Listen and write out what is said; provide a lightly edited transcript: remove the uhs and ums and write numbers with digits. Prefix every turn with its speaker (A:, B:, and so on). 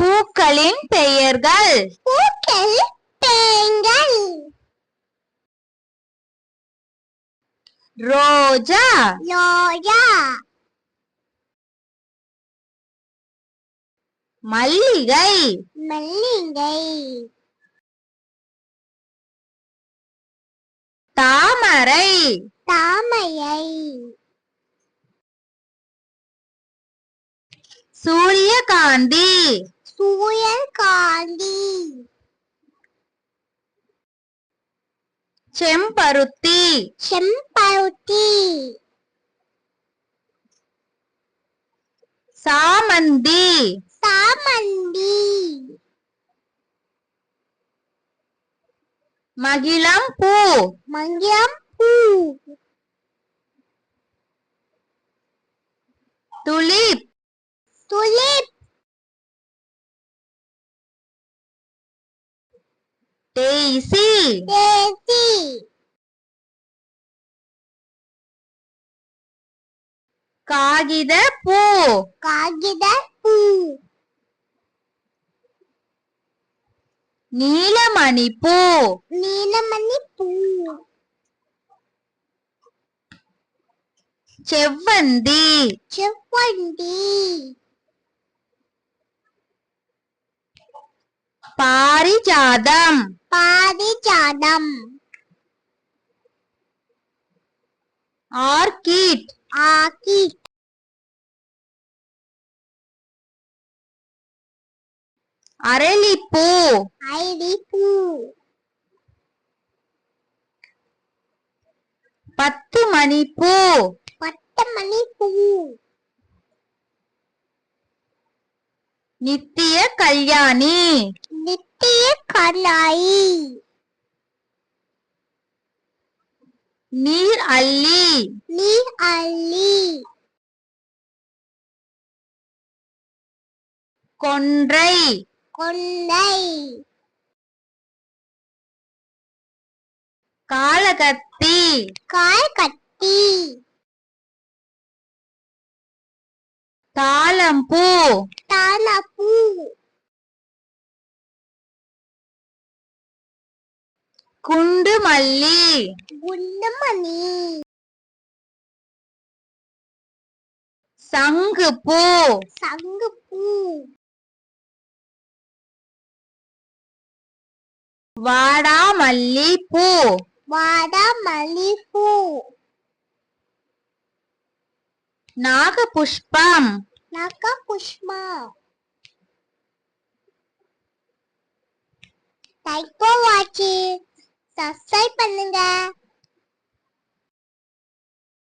A: பூக்களின் பெயர்கள்.
B: பூக்கள் பெயர்கள்.
A: ரோஜா,
B: ரோஜா.
A: மல்லிகை,
B: மல்லிகை.
A: தாமரை,
B: தாமரை.
A: சூரியகாந்தி,
B: சூரியகாந்தி.
A: செம்பருத்தி,
B: செம்பருத்தி.
A: சாமந்தி,
B: சாமந்தி.
A: மகிழம்பூ,
B: மங்கிழம்பூ.
A: Tulip,
B: tulip.
A: Daisy,
B: daisy.
A: காகிதப்பூ,
B: காகிதப்பூ.
A: நீலமணிப்பூ,
B: நீலமணிப்பூ.
A: செவ்வந்தி,
B: செவ்வந்தி.
A: பாரிஜாதம்,
B: பாரிஜாதம்.
A: Orchid,
B: orchid.
A: அரளிப்பூ,
B: அரளிப்பூ.
A: பத்துமணிப்பூ,
B: பட்டுமணிப்பூ.
A: நித்திய கல்யாணி,
B: நித்திய கல்யாணி.
A: நீர் அல்லி,
B: நீர் அல்லி.
A: கொன்றை,
B: கொன்றை.
A: காளகத்தி,
B: காளகத்தி.
A: தாழம்பூ,
B: தாழம்பூ.
A: குண்டுமல்லி,
B: குண்டுமல்லி.
A: சங்குப்பூ,
B: சங்குப்பூ.
A: வாடாமல்லிப்பூ,
B: வாடாமல்லிப்பூ.
A: நாகபுஷ்பம்,
B: நாகபுஷ்பம். தைப்பூ.